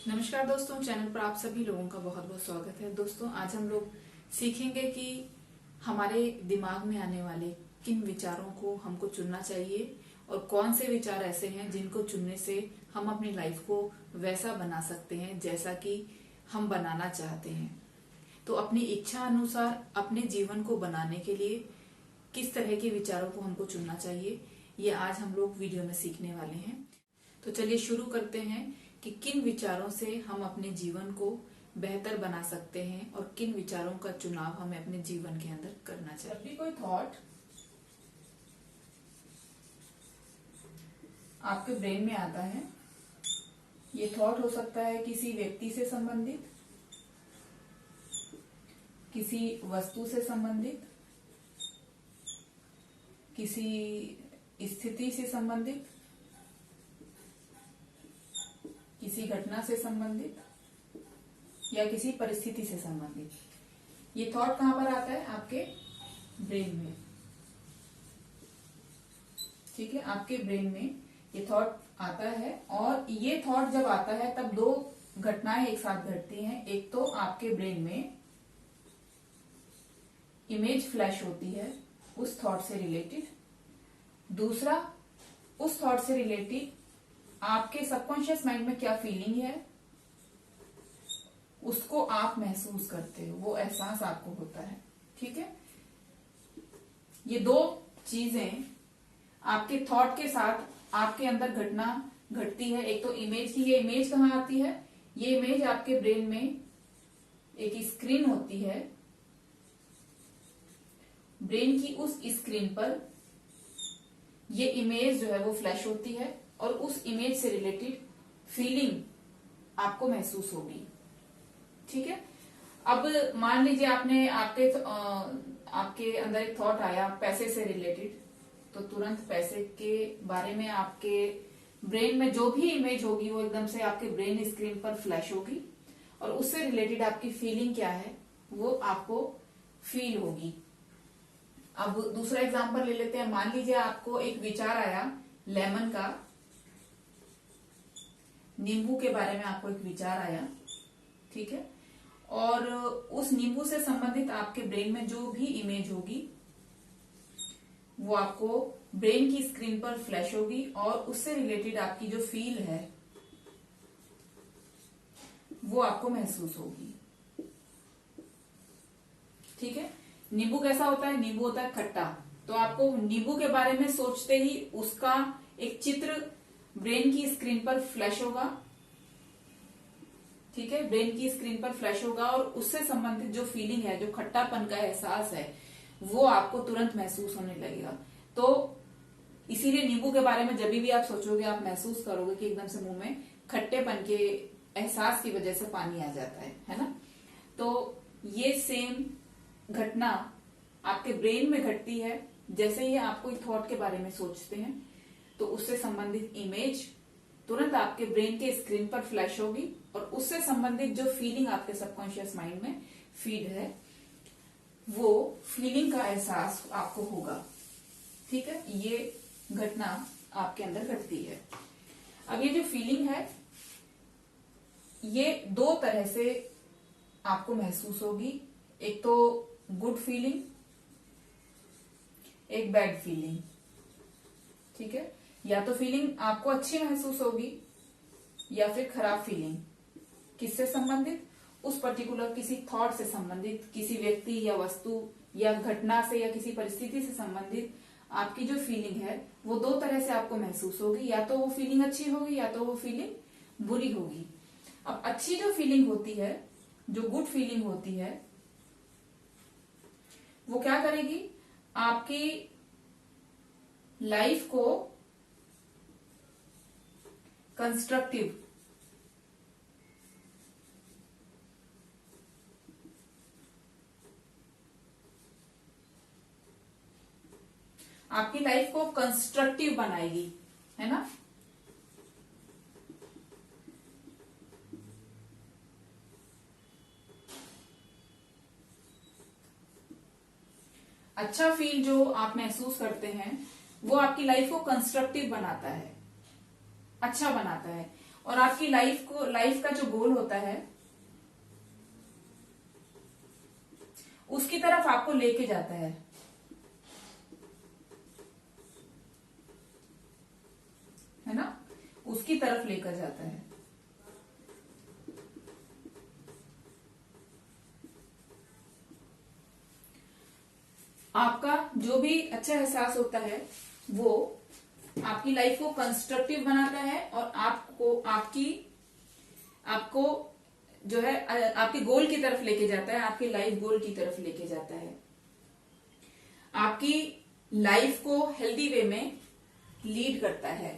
नमस्कार दोस्तों, चैनल पर आप सभी लोगों का बहुत बहुत स्वागत है। दोस्तों, आज हम लोग सीखेंगे कि हमारे दिमाग में आने वाले किन विचारों को हमको चुनना चाहिए और कौन से विचार ऐसे हैं जिनको चुनने से हम अपनी लाइफ को वैसा बना सकते हैं जैसा कि हम बनाना चाहते हैं। तो अपनी इच्छा अनुसार अपने जीवन को बनाने के लिए किस तरह के विचारों को हमको चुनना चाहिए, ये आज हम लोग वीडियो में सीखने वाले हैं। तो चलिए शुरू करते हैं कि किन विचारों से हम अपने जीवन को बेहतर बना सकते हैं और किन विचारों का चुनाव हमें अपने जीवन के अंदर करना चाहिए। जब भी कोई थॉट आपके ब्रेन में आता है, ये थॉट हो सकता है किसी व्यक्ति से संबंधित, किसी वस्तु से संबंधित, किसी स्थिति से संबंधित, किसी घटना से संबंधित या किसी परिस्थिति से संबंधित। ये थॉट कहां पर आता है? आपके ब्रेन में। ठीक है, आपके ब्रेन में ये थॉट आता है और ये थॉट जब आता है तब दो घटनाएं एक साथ घटती हैं। एक तो आपके ब्रेन में इमेज फ्लैश होती है उस थॉट से रिलेटेड, दूसरा उस थॉट से रिलेटेड आपके सबकॉन्शियस माइंड में क्या फीलिंग है उसको आप महसूस करते हो, वो एहसास आपको होता है। ठीक है, ये दो चीजें आपके थॉट के साथ आपके अंदर घटना घटती है। एक तो इमेज की, ये इमेज कहाँ आती है? ये इमेज आपके ब्रेन में एक स्क्रीन होती है, ब्रेन की उस स्क्रीन पर ये इमेज जो है वो फ्लैश होती है और उस इमेज से रिलेटेड फीलिंग आपको महसूस होगी। ठीक है, अब मान लीजिए आपके अंदर एक थॉट आया पैसे से रिलेटेड, तो तुरंत पैसे के बारे में आपके ब्रेन में जो भी इमेज होगी वो एकदम से आपके ब्रेन स्क्रीन पर फ्लैश होगी और उससे रिलेटेड आपकी फीलिंग क्या है वो आपको फील होगी। अब दूसरा एग्जांपल ले लेते हैं। मान लीजिए आपको एक विचार आया लेमन का, नींबू के बारे में आपको एक विचार आया। ठीक है, और उस नींबू से संबंधित आपके ब्रेन में जो भी इमेज होगी वो आपको ब्रेन की स्क्रीन पर फ्लैश होगी और उससे रिलेटेड आपकी जो फील है वो आपको महसूस होगी। ठीक है, नींबू कैसा होता है? नींबू होता है खट्टा, तो आपको नींबू के बारे में सोचते ही उसका एक चित्र ब्रेन की स्क्रीन पर फ्लैश होगा। ठीक है, ब्रेन की स्क्रीन पर फ्लैश होगा और उससे संबंधित जो फीलिंग है, जो खट्टापन का एहसास है, वो आपको तुरंत महसूस होने लगेगा। तो इसीलिए नींबू के बारे में जब भी आप सोचोगे आप महसूस करोगे कि एकदम से मुंह में खट्टेपन के एहसास की वजह से पानी आ जाता है ना। तो ये सेम घटना आपके ब्रेन में घटती है जैसे ही आप कोई थॉट के बारे में सोचते हैं, तो उससे संबंधित इमेज तुरंत आपके ब्रेन के स्क्रीन पर फ्लैश होगी और उससे संबंधित जो फीलिंग आपके सबकॉन्शियस माइंड में फीड है वो फीलिंग का एहसास आपको होगा। ठीक है, ये घटना आपके अंदर घटती है। अब ये जो फीलिंग है ये दो तरह से आपको महसूस होगी। एक तो गुड फीलिंग, एक बैड फीलिंग। ठीक है, या तो फीलिंग आपको अच्छी महसूस होगी या फिर खराब फीलिंग। किससे संबंधित? उस पर्टिकुलर किसी थॉट से संबंधित, किसी व्यक्ति या वस्तु या घटना से या किसी परिस्थिति से संबंधित आपकी जो फीलिंग है वो दो तरह से आपको महसूस होगी। या तो वो फीलिंग अच्छी होगी या तो वो फीलिंग बुरी होगी। अब अच्छी जो फीलिंग होती है, जो गुड फीलिंग होती है, वो क्या करेगी? आपकी लाइफ को कंस्ट्रक्टिव, आपकी लाइफ को कंस्ट्रक्टिव बनाएगी, है ना। अच्छा फील जो आप महसूस करते हैं वो आपकी लाइफ को कंस्ट्रक्टिव बनाता है, अच्छा बनाता है। और आपकी लाइफ का जो गोल होता है उसकी तरफ आपको लेके जाता है ना, उसकी तरफ लेकर जाता है। आपका जो भी अच्छा एहसास होता है वो आपकी लाइफ को कंस्ट्रक्टिव बनाता है और आपको जो है आपके गोल की तरफ लेके जाता है, आपके लाइफ गोल की तरफ लेके जाता है, आपकी लाइफ को हेल्दी वे में लीड करता है।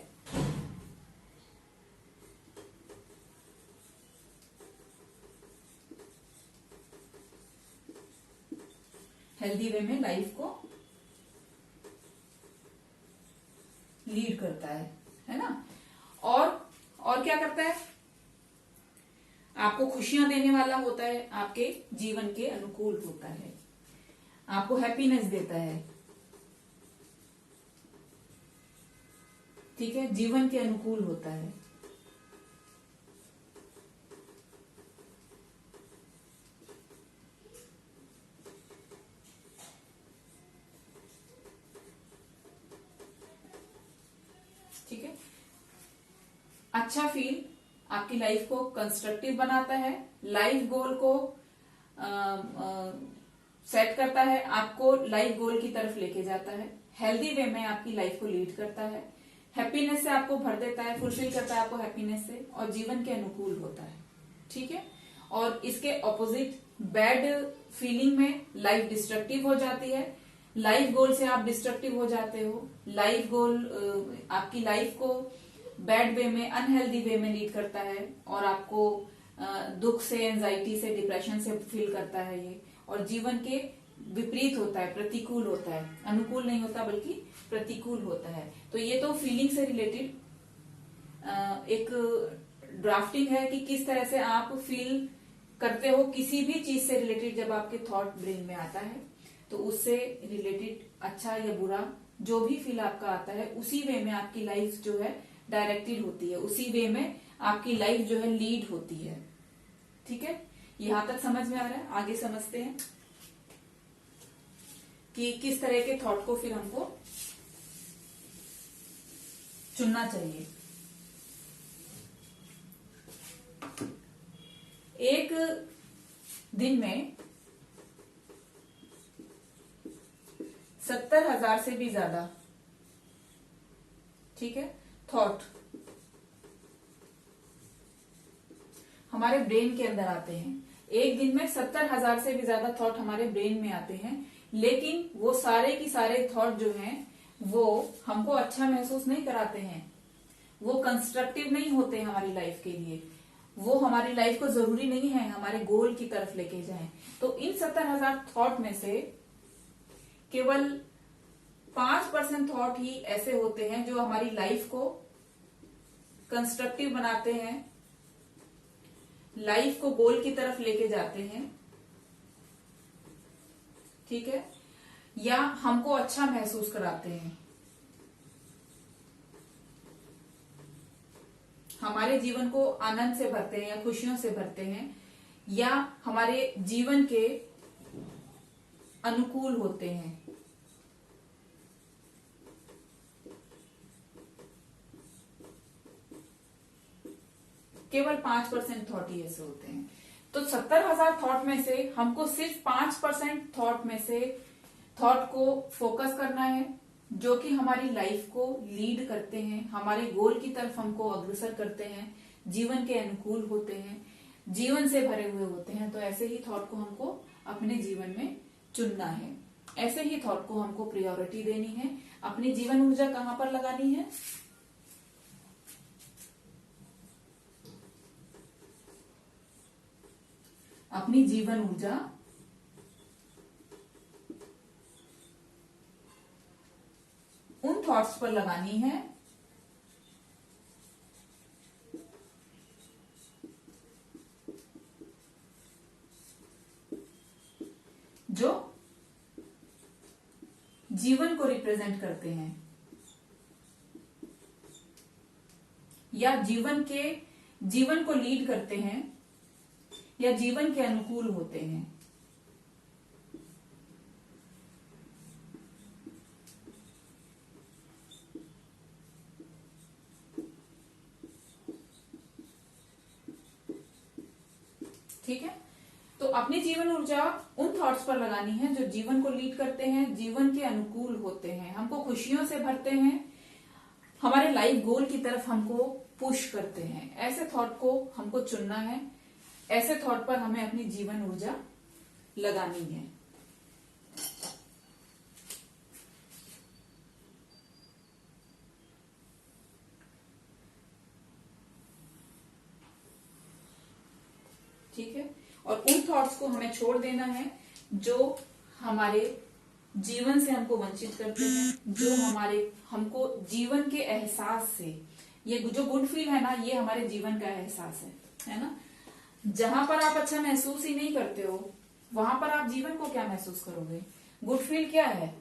हेल्दी वे में लाइफ को लीड करता है ना। और क्या करता है, आपको खुशियां देने वाला होता है, आपके जीवन के अनुकूल होता है, आपको हैप्पीनेस देता है, ठीक है, जीवन के अनुकूल होता है। ठीक है, अच्छा फील आपकी लाइफ को कंस्ट्रक्टिव बनाता है, लाइफ गोल को सेट करता है, आपको लाइफ गोल की तरफ लेके जाता है, हेल्दी वे में आपकी लाइफ को लीड करता है, हैप्पीनेस से आपको भर देता है, फुलफिल करता है आपको हैप्पीनेस से, और जीवन के अनुकूल होता है। ठीक है, और इसके ऑपोजिट बैड फीलिंग में लाइफ डिस्ट्रक्टिव हो जाती है, लाइफ गोल से आप डिस्ट्रक्टिव हो जाते हो, लाइफ गोल आपकी लाइफ को बैड वे में, अनहेल्दी वे में लीड करता है और आपको दुख से, एंजाइटी से, डिप्रेशन से फील करता है ये, और जीवन के विपरीत होता है, प्रतिकूल होता है, अनुकूल नहीं होता बल्कि प्रतिकूल होता है। तो ये तो फीलिंग से रिलेटेड एक ड्राफ्टिंग है कि किस तरह से आप फील करते हो किसी भी चीज से रिलेटेड। जब आपके थॉट ब्रेन में आता है तो उससे रिलेटेड अच्छा या बुरा जो भी फील आपका आता है, उसी वे में आपकी लाइफ जो है डायरेक्टेड होती है, उसी वे में आपकी लाइफ जो है लीड होती है। ठीक है, यहां तक समझ में आ रहा है? आगे समझते हैं कि किस तरह के थॉट को फिर हमको चुनना चाहिए। एक दिन में 70,000 से भी ज्यादा, ठीक है, थॉट हमारे ब्रेन के अंदर आते हैं। एक दिन में 70,000 से भी ज्यादा थॉट हमारे ब्रेन में आते हैं, लेकिन वो सारे की सारे थॉट जो हैं वो हमको अच्छा महसूस नहीं कराते हैं, वो कंस्ट्रक्टिव नहीं होते हमारी लाइफ के लिए, वो हमारी लाइफ को जरूरी नहीं है हमारे गोल की तरफ लेके जाएं। तो इन 70,000 थॉट में से केवल 5% थॉट ही ऐसे होते हैं जो हमारी लाइफ को कंस्ट्रक्टिव बनाते हैं, लाइफ को गोल की तरफ लेके जाते हैं, ठीक है, या हमको अच्छा महसूस कराते हैं, हमारे जीवन को आनंद से भरते हैं या खुशियों से भरते हैं, या हमारे जीवन के अनुकूल होते हैं। केवल 5% थॉट ही ऐसे होते हैं। तो 70,000 थॉट में से हमको सिर्फ 5% थॉट में से थॉट को फोकस करना है, जो कि हमारी लाइफ को लीड करते हैं, हमारे गोल की तरफ हमको अग्रसर करते हैं, जीवन के अनुकूल होते हैं, जीवन से भरे हुए होते हैं। तो ऐसे ही थॉट को हमको अपने जीवन में चुनना है, ऐसे ही थॉट को हमको प्रायोरिटी देनी है। अपनी जीवन ऊर्जा कहां पर लगानी है? अपनी जीवन ऊर्जा उन थॉट्स पर लगानी है जो जीवन को रिप्रेजेंट करते हैं, या जीवन के जीवन को लीड करते हैं या जीवन के अनुकूल होते हैं। ठीक है, तो अपनी जीवन ऊर्जा उन थॉट्स पर लगानी है जो जीवन को लीड करते हैं, जीवन के अनुकूल होते हैं, हमको खुशियों से भरते हैं, हमारे लाइफ गोल की तरफ हमको पुश करते हैं। ऐसे थॉट को हमको चुनना है, ऐसे थॉट पर हमें अपनी जीवन ऊर्जा लगानी है। ठीक है, और उन थॉट्स को हमें छोड़ देना है जो हमारे जीवन से हमको वंचित करते हैं, जो हमको जीवन के एहसास से, ये जो गुड फील है ना, ये हमारे जीवन का एहसास है ना। जहां पर आप अच्छा महसूस ही नहीं करते हो, वहां पर आप जीवन को क्या महसूस करोगे। गुड फील क्या है?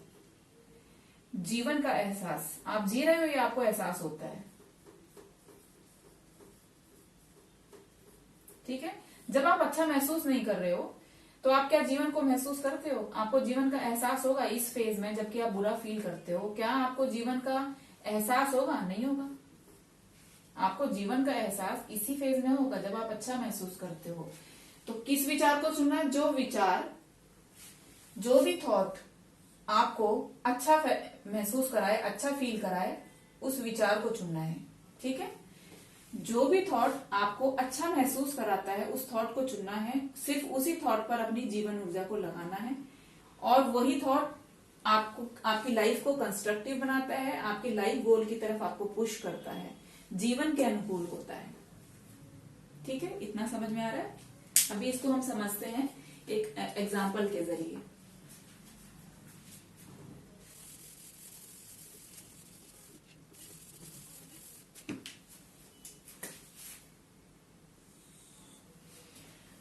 जीवन का एहसास, आप जी रहे हो, ये आपको एहसास होता है। ठीक है, जब आप अच्छा महसूस नहीं कर रहे हो तो आप क्या जीवन को महसूस करते हो? आपको जीवन का एहसास होगा इस फेज में जबकि आप बुरा फील करते हो? क्या आपको जीवन का एहसास होगा? नहीं होगा। आपको जीवन का एहसास इसी फेज में होगा जब आप अच्छा महसूस करते हो। तो किस विचार को चुनना है? जो विचार, जो भी थॉट आपको अच्छा महसूस कराए, अच्छा फील कराए, उस विचार को चुनना है। ठीक है, जो भी थॉट आपको अच्छा महसूस कराता है उस थॉट को चुनना है, सिर्फ उसी थॉट पर अपनी जीवन ऊर्जा को लगाना है, और वही थॉट आपको, आपकी लाइफ को कंस्ट्रक्टिव बनाता है, आपके लाइफ गोल की तरफ आपको पुश करता है, जीवन के अनुकूल होता है। ठीक है, इतना समझ में आ रहा है? अभी इसको हम समझते हैं एक एग्जाम्पल के जरिए।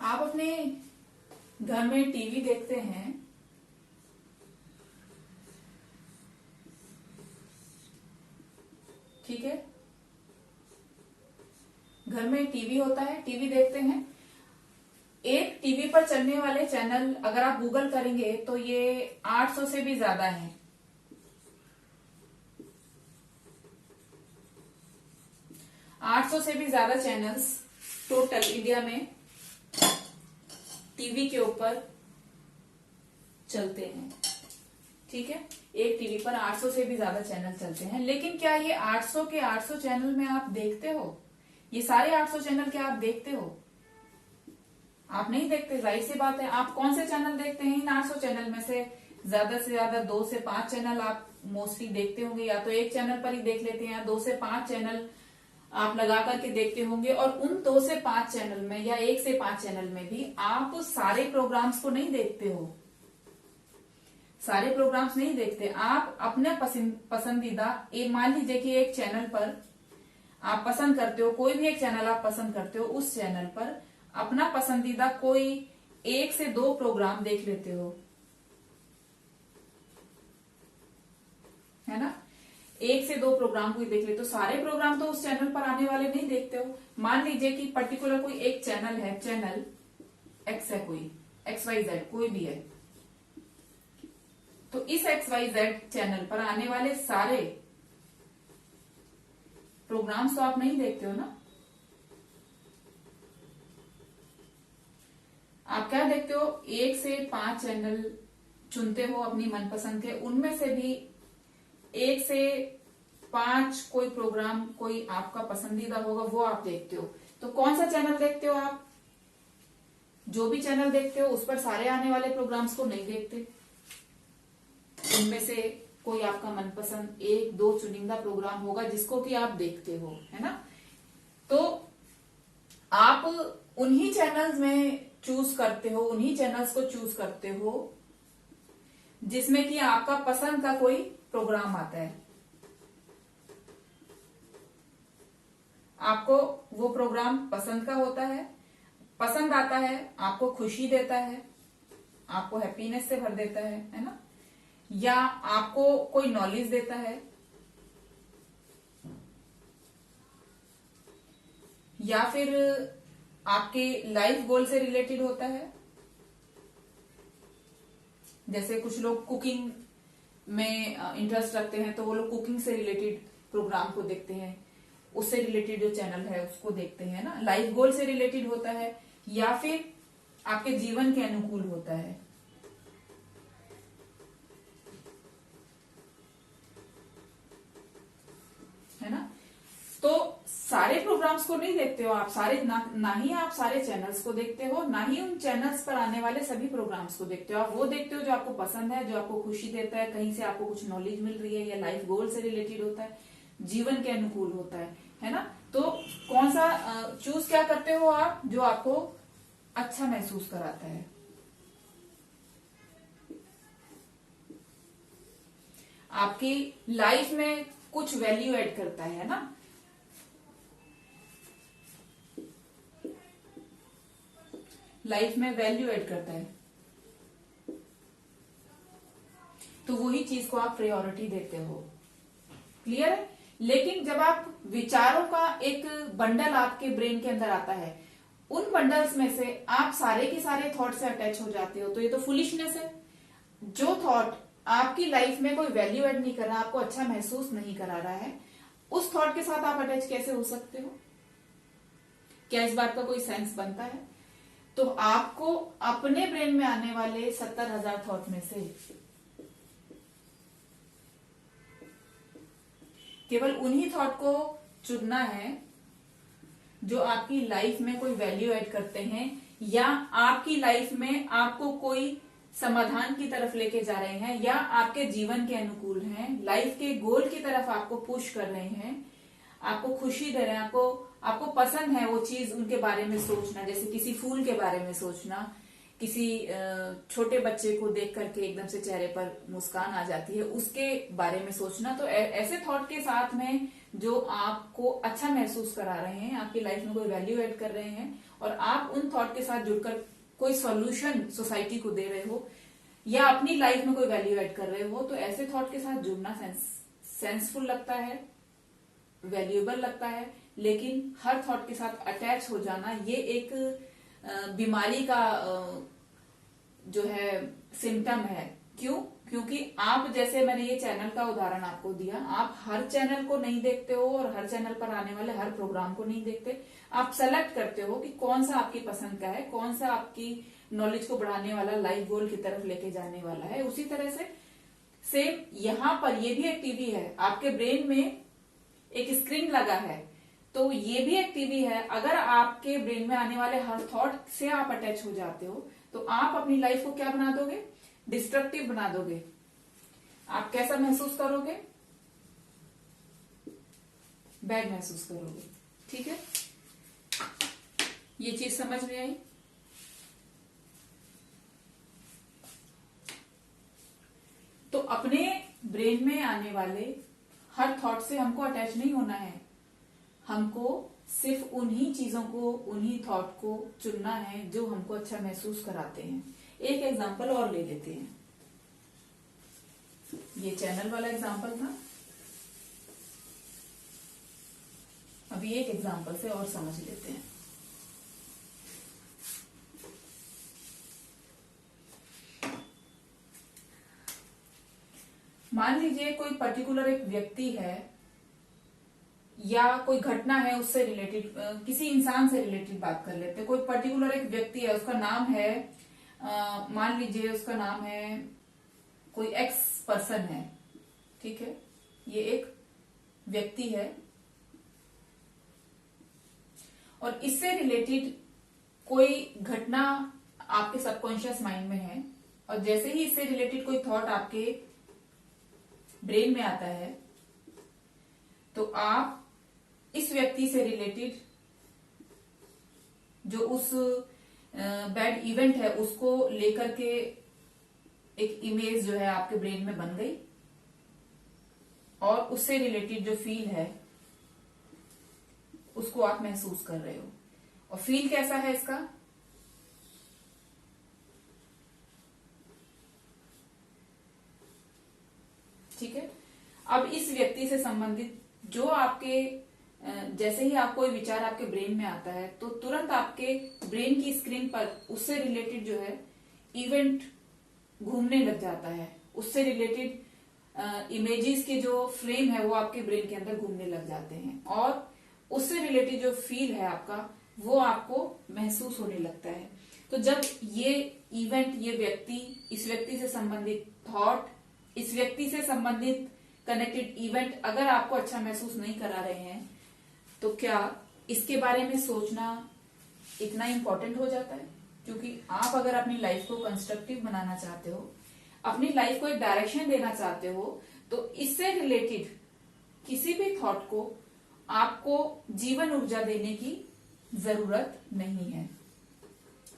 आप अपने घर में टीवी देखते हैं, ठीक है, घर में टीवी होता है, टीवी देखते हैं। एक टीवी पर चलने वाले चैनल अगर आप गूगल करेंगे तो ये 800 से भी ज्यादा है। से भी ज्यादा चैनल्स टोटल इंडिया में टीवी के ऊपर चलते हैं। ठीक है, एक टीवी पर 800 से भी ज्यादा चैनल चलते हैं। लेकिन क्या ये 800 के 800 चैनल में आप देखते हो? ये सारे 800 चैनल क्या आप देखते हो? आप नहीं देखते, जाहिर सी बात है। आप कौन से चैनल देखते हैं? इन 800 चैनल में से ज्यादा 2 से 5 चैनल आप मोस्टली देखते होंगे, या तो एक चैनल पर ही देख लेते हैं, या 2 से 5 चैनल आप लगा करके देखते होंगे। और उन 2 से 5 चैनल में या 1 से 5 चैनल में भी आप सारे प्रोग्राम्स को नहीं देखते हो, सारे प्रोग्राम्स नहीं देखते। आप अपने पसंदीदा, मान लीजिए कि एक चैनल पर आप पसंद करते हो, कोई भी एक चैनल आप पसंद करते हो, उस चैनल पर अपना पसंदीदा कोई 1 से 2 प्रोग्राम देख लेते हो, है ना। 1 से 2 प्रोग्राम को ही देख लेते हो, सारे प्रोग्राम तो उस चैनल पर आने वाले नहीं देखते हो। मान लीजिए कि पर्टिकुलर कोई एक चैनल है, चैनल एक्स है, कोई XYZ कोई भी है, तो इस XYZ चैनल पर आने वाले सारे प्रोग्राम्स तो आप नहीं देखते हो ना। आप क्या देखते हो? 1 से 5 चैनल चुनते हो अपनी मनपसंद के, उनमें से भी 1 से 5 कोई प्रोग्राम कोई आपका पसंदीदा होगा, वो आप देखते हो। तो कौन सा चैनल देखते हो आप? जो भी चैनल देखते हो उस पर सारे आने वाले प्रोग्राम्स को नहीं देखते, उनमें से कोई आपका मनपसंद 1-2 चुनिंदा प्रोग्राम होगा जिसको कि आप देखते हो, है ना। तो आप उन्हीं चैनल्स में चूज करते हो, उन्हीं चैनल्स को चूज करते हो जिसमें कि आपका पसंद का कोई प्रोग्राम आता है। आपको वो प्रोग्राम पसंद का होता है, पसंद आता है, आपको खुशी देता है, आपको हैप्पीनेस से भर देता है ना, या आपको कोई नॉलेज देता है, या फिर आपके लाइफ गोल से रिलेटेड होता है। जैसे कुछ लोग कुकिंग में इंटरेस्ट रखते हैं तो वो लोग कुकिंग से रिलेटेड प्रोग्राम को देखते हैं, उससे रिलेटेड जो चैनल है उसको देखते हैं ना। लाइफ गोल से रिलेटेड होता है या फिर आपके जीवन के अनुकूल होता है ना। तो सारे प्रोग्राम्स को नहीं देखते हो आप, सारे ना ही आप सारे चैनल्स को देखते हो, ना ही उन चैनल्स पर आने वाले सभी प्रोग्राम्स को देखते हो। आप वो देखते हो जो आपको पसंद है, जो आपको खुशी देता है, कहीं से आपको कुछ नॉलेज मिल रही है, या लाइफ गोल से रिलेटेड होता है, जीवन के अनुकूल होता है ना। तो कौन सा चूज क्या करते हो आप, जो आपको अच्छा महसूस कराता है। आपकी लाइफ में कुछ वैल्यू ऐड करता है ना। लाइफ में वैल्यू ऐड करता है तो वही चीज को आप प्रायोरिटी देते हो। क्लियर है। लेकिन जब आप विचारों का एक बंडल आपके ब्रेन के अंदर आता है, उन बंडल्स में से आप सारे के सारे थॉट से अटैच हो जाते हो, तो ये तो फुलिशनेस है। जो थॉट आपकी लाइफ में कोई वैल्यू ऐड नहीं कर रहा, आपको अच्छा महसूस नहीं करा रहा है, उस थॉट के साथ आप अटैच कैसे हो सकते हो? क्या इस बात का कोई सेंस बनता है? तो आपको अपने ब्रेन में आने वाले 70,000 थॉट में से केवल उन्हीं थॉट को चुनना है जो आपकी लाइफ में कोई वैल्यू ऐड करते हैं, या आपकी लाइफ में आपको कोई समाधान की तरफ लेके जा रहे हैं, या आपके जीवन के अनुकूल हैं, लाइफ के गोल की तरफ आपको पुश कर रहे हैं, आपको खुशी दे रहे हैं, आपको पसंद है वो चीज, उनके बारे में सोचना। जैसे किसी फूल के बारे में सोचना, किसी छोटे बच्चे को देख करके एकदम से चेहरे पर मुस्कान आ जाती है, उसके बारे में सोचना। तो ऐसे थॉट के साथ में जो आपको अच्छा महसूस करा रहे हैं, आपकी लाइफ में कोई वैल्यू ऐड कर रहे हैं, और आप उन थॉट के साथ जुड़कर कोई सॉल्यूशन सोसाइटी को दे रहे हो, या अपनी लाइफ में कोई वैल्यू ऐड कर रहे हो, तो ऐसे थॉट के साथ जुड़ना सेंसफुल लगता है, वैल्यूएबल लगता है। लेकिन हर थॉट के साथ अटैच हो जाना, ये एक बीमारी का जो है सिम्टम है। क्यों? क्योंकि आप, जैसे मैंने ये चैनल का उदाहरण आपको दिया, आप हर चैनल को नहीं देखते हो और हर चैनल पर आने वाले हर प्रोग्राम को नहीं देखते। आप सेलेक्ट करते हो कि कौन सा आपकी पसंद का है, कौन सा आपकी नॉलेज को बढ़ाने वाला, लाइफ गोल की तरफ लेके जाने वाला है। उसी तरह से सेम यहाँ पर ये भी एक टीवी है, आपके ब्रेन में एक स्क्रीन लगा है, तो ये भी एक टीवी है। अगर आपके ब्रेन में आने वाले हर थॉट से आप अटैच हो जाते हो, तो आप अपनी लाइफ को क्या बना दोगे? डिस्ट्रक्टिव बना दोगे। आप कैसा महसूस करोगे? बैड महसूस करोगे। ठीक है, ये चीज समझ में आई? तो अपने ब्रेन में आने वाले हर थॉट से हमको अटैच नहीं होना है, हमको सिर्फ उन्हीं चीजों को, उन्हीं थॉट को चुनना है जो हमको अच्छा महसूस कराते हैं। एक एग्जांपल और ले लेते हैं। ये चैनल वाला एग्जांपल था, अभी एक एग्जांपल से और समझ लेते हैं। मान लीजिए कोई पर्टिकुलर एक व्यक्ति है या कोई घटना है, उससे रिलेटेड, किसी इंसान से रिलेटेड बात कर लेते हैं। कोई पर्टिकुलर एक व्यक्ति है, उसका नाम है, मान लीजिए उसका नाम है कोई एक्स पर्सन है। ठीक है, ये एक व्यक्ति है और इससे रिलेटेड कोई घटना आपके सबकॉन्शियस माइंड में है, और जैसे ही इससे रिलेटेड कोई थॉट आपके ब्रेन में आता है, तो आप इस व्यक्ति से रिलेटेड जो उस बैड इवेंट है उसको लेकर के एक इमेज जो है आपके ब्रेन में बन गई, और उससे रिलेटेड जो फील है उसको आप महसूस कर रहे हो। और फील कैसा है इसका? ठीक है, अब इस व्यक्ति से संबंधित जो आपके जैसे ही आपको कोई विचार आपके ब्रेन में आता है तो तुरंत आपके ब्रेन की स्क्रीन पर उससे रिलेटेड जो है इवेंट घूमने लग जाता है, उससे रिलेटेड इमेजेस के जो फ्रेम है वो आपके ब्रेन के अंदर घूमने लग जाते हैं और उससे रिलेटेड जो फील है आपका वो आपको महसूस होने लगता है। तो जब ये इवेंट, ये व्यक्ति, इस व्यक्ति से संबंधित थॉट, इस व्यक्ति से संबंधित कनेक्टेड इवेंट अगर आपको अच्छा महसूस नहीं करा रहे हैं तो क्या इसके बारे में सोचना इतना इम्पोर्टेंट हो जाता है? क्योंकि आप अगर अपनी लाइफ को कंस्ट्रक्टिव बनाना चाहते हो, अपनी लाइफ को एक डायरेक्शन देना चाहते हो, तो इससे रिलेटेड किसी भी थॉट को आपको जीवन ऊर्जा देने की जरूरत नहीं है।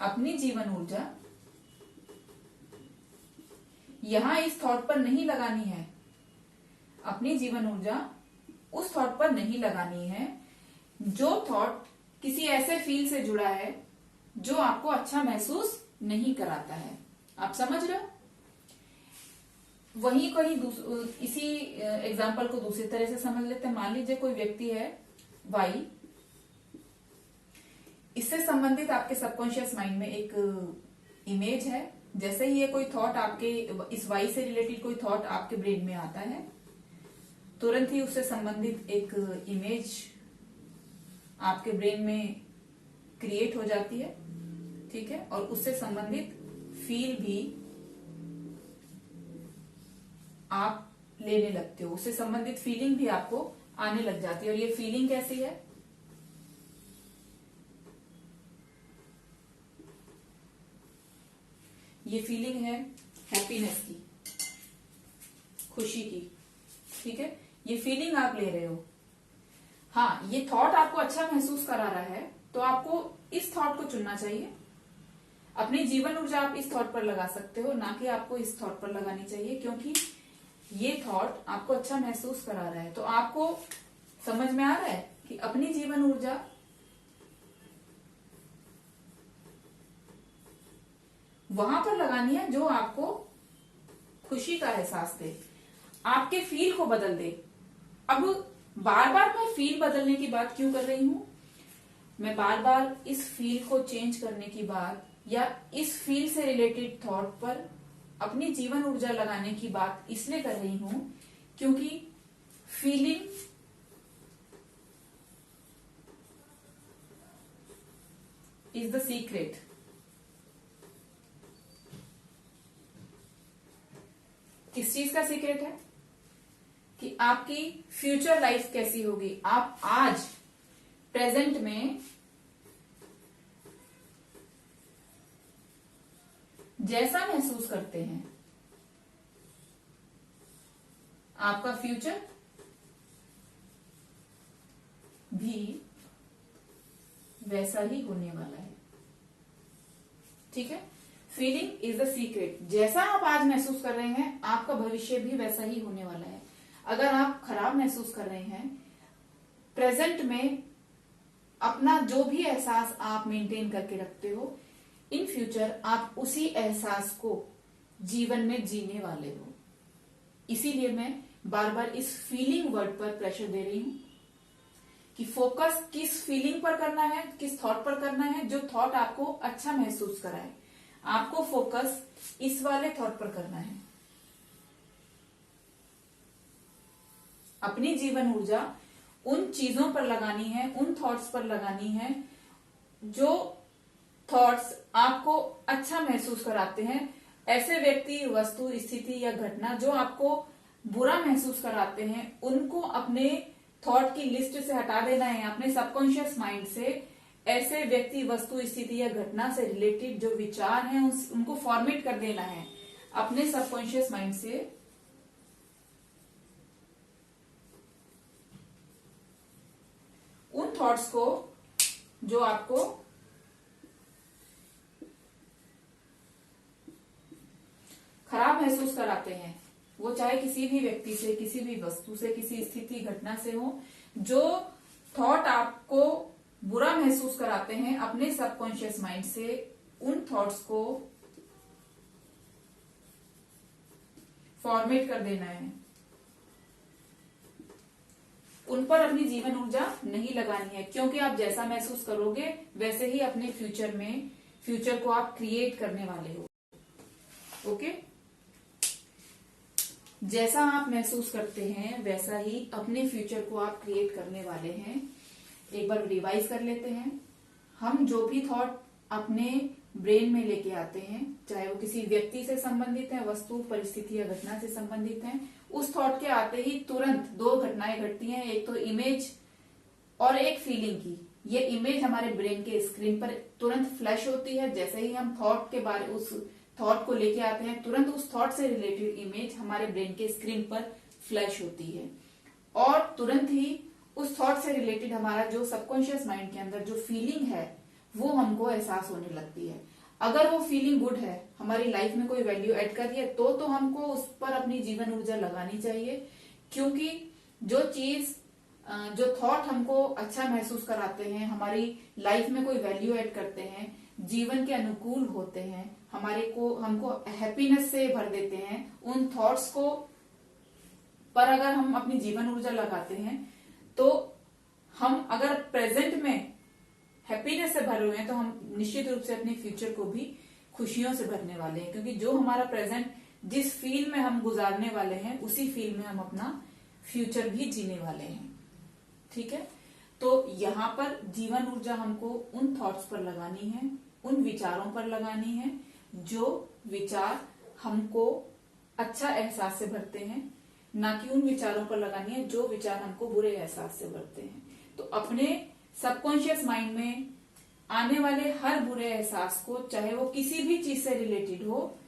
अपनी जीवन ऊर्जा यहां इस थॉट पर नहीं लगानी है, अपनी जीवन ऊर्जा उस थॉट पर नहीं लगानी है जो थॉट किसी ऐसे फील से जुड़ा है जो आपको अच्छा महसूस नहीं कराता है। आप समझ रहे हो? वहीं कोई इसी एग्जाम्पल को दूसरी तरह से समझ लेते हैं। मान लीजिए कोई व्यक्ति है वाई, इससे संबंधित आपके सबकॉन्शियस माइंड में एक इमेज है। जैसे ही ये कोई थॉट आपके इस वाई से रिलेटेड कोई थॉट आपके ब्रेन में आता है, तुरंत ही उससे संबंधित एक इमेज आपके ब्रेन में क्रिएट हो जाती है, ठीक है, और उससे संबंधित फील भी आप लेने लगते हो, उससे संबंधित फीलिंग भी आपको आने लग जाती है। और ये फीलिंग कैसी है? ये फीलिंग है हैप्पीनेस की, खुशी की, ठीक है, ये फीलिंग आप ले रहे हो। हाँ, ये थॉट आपको अच्छा महसूस करा रहा है तो आपको इस थॉट को चुनना चाहिए। अपनी जीवन ऊर्जा आप इस थॉट पर लगा सकते हो, ना कि आपको इस थॉट पर लगानी चाहिए, क्योंकि ये थॉट आपको अच्छा महसूस करा रहा है। तो आपको समझ में आ रहा है कि अपनी जीवन ऊर्जा वहां पर लगानी है जो आपको खुशी का एहसास दे, आपके फील को बदल दे। अब बार बार मैं फील बदलने की बात क्यों कर रही हूं? मैं बार बार इस फील को चेंज करने की बात या इस फील से रिलेटेड थॉट पर अपनी जीवन ऊर्जा लगाने की बात इसलिए कर रही हूं क्योंकि फीलिंग इज द सीक्रेट। किस चीज का सीक्रेट है? कि आपकी फ्यूचर लाइफ कैसी होगी। आप आज प्रेजेंट में जैसा महसूस करते हैं, आपका फ्यूचर भी वैसा ही होने वाला है, ठीक है। Feeling is the secret. जैसा आप आज महसूस कर रहे हैं आपका भविष्य भी वैसा ही होने वाला है। अगर आप खराब महसूस कर रहे हैं प्रेजेंट में, अपना जो भी एहसास आप मेंटेन करके रखते हो, इन फ्यूचर आप उसी एहसास को जीवन में जीने वाले हो। इसीलिए मैं बार बार इस फीलिंग वर्ड पर प्रेशर दे रही हूं कि फोकस किस फीलिंग पर करना है, किस थॉट पर करना है जो थॉट आपको अच्छा महसूस कराए। आपको फोकस इस वाले थॉट पर करना है। अपनी जीवन ऊर्जा उन चीजों पर लगानी है, उन थॉट्स पर लगानी है जो थॉट्स आपको अच्छा महसूस कराते हैं। ऐसे व्यक्ति, वस्तु, स्थिति या घटना जो आपको बुरा महसूस कराते हैं उनको अपने थॉट की लिस्ट से हटा देना है। अपने सबकॉन्शियस माइंड से ऐसे व्यक्ति, वस्तु, स्थिति या घटना से रिलेटेड जो विचार हैं उनको फॉर्मेट कर देना है अपने सबकॉन्शियस माइंड से। उन थॉट्स को जो आपको खराब महसूस कराते हैं, वो चाहे किसी भी व्यक्ति से, किसी भी वस्तु से, किसी स्थिति, घटना से हो, जो थॉट आपको बुरा महसूस कराते हैं, अपने सबकॉन्शियस माइंड से उन थॉट्स को फॉर्मेट कर देना है। उन पर अपनी जीवन ऊर्जा नहीं लगानी है, क्योंकि आप जैसा महसूस करोगे वैसे ही अपने फ्यूचर को आप क्रिएट करने वाले हो। ओके, जैसा आप महसूस करते हैं वैसा ही अपने फ्यूचर को आप क्रिएट करने वाले हैं। एक बार रिवाइज कर लेते हैं। हम जो भी थॉट अपने ब्रेन में लेके आते हैं, चाहे वो किसी व्यक्ति से संबंधित है, वस्तु, परिस्थिति या घटना से संबंधित है, उस थॉट के आते ही तुरंत दो घटनाएं घटती हैं, एक तो इमेज और एक फीलिंग की। ये इमेज हमारे ब्रेन के स्क्रीन पर तुरंत फ्लैश होती है। जैसे ही हम थॉट के बारे उस थॉट को लेके आते हैं, तुरंत उस थॉट से रिलेटेड इमेज हमारे ब्रेन के स्क्रीन पर फ्लैश होती है और तुरंत ही उस थॉट से रिलेटेड हमारा जो सबकॉन्शियस माइंड के अंदर जो फीलिंग है वो हमको एहसास होने लगती है। अगर वो फीलिंग गुड है, हमारी लाइफ में कोई वैल्यू ऐड कर रही है, तो हमको उस पर अपनी जीवन ऊर्जा लगानी चाहिए, क्योंकि जो थॉट हमको अच्छा महसूस कराते हैं, हमारी लाइफ में कोई वैल्यू ऐड करते हैं, जीवन के अनुकूल होते हैं, हमको हैप्पीनेस से भर देते हैं, उन थॉट्स को पर अगर हम अपनी जीवन ऊर्जा लगाते हैं तो हम अगर प्रेजेंट में हैप्पीनेस से भरे हुए हैं तो हम निश्चित रूप से अपने फ्यूचर को भी खुशियों से भरने वाले हैं, क्योंकि जो हमारा प्रेजेंट जिस फील में हम गुजारने वाले हैं उसी फील में हम अपना फ्यूचर भी जीने वाले हैं। ठीक है, तो यहाँ पर जीवन ऊर्जा हमको उन थॉट्स पर लगानी है, उन विचारों पर लगानी है जो विचार हमको अच्छा एहसास से भरते हैं, ना कि उन विचारों पर लगानी है जो विचार हमको बुरे एहसास से भरते हैं। तो अपने सबकॉन्शियस माइंड में आने वाले हर बुरे एहसास को, चाहे वो किसी भी चीज से रिलेटेड हो,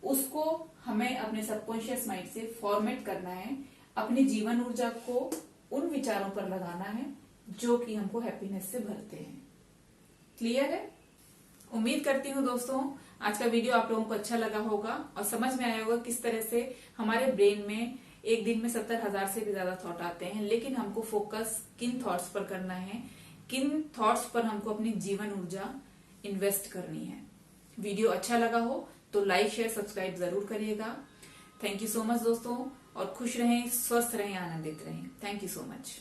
उसको हमें अपने सबकॉन्शियस माइंड से फॉर्मेट करना है, अपनी जीवन ऊर्जा को उन विचारों पर लगाना है जो कि हमको हैप्पीनेस से भरते हैं। क्लियर है? उम्मीद करती हूँ दोस्तों आज का वीडियो आप लोगों को अच्छा लगा होगा और समझ में आया होगा किस तरह से हमारे ब्रेन में एक दिन में 70,000 से भी ज्यादा थॉट आते हैं, लेकिन हमको फोकस किन थॉट्स पर करना है, किन थॉट्स पर हमको अपनी जीवन ऊर्जा इन्वेस्ट करनी है। वीडियो अच्छा लगा हो तो लाइक, शेयर, सब्सक्राइब जरूर करिएगा। थैंक यू सो मच दोस्तों, और खुश रहें, स्वस्थ रहें, आनंदित रहें। Thank you so much.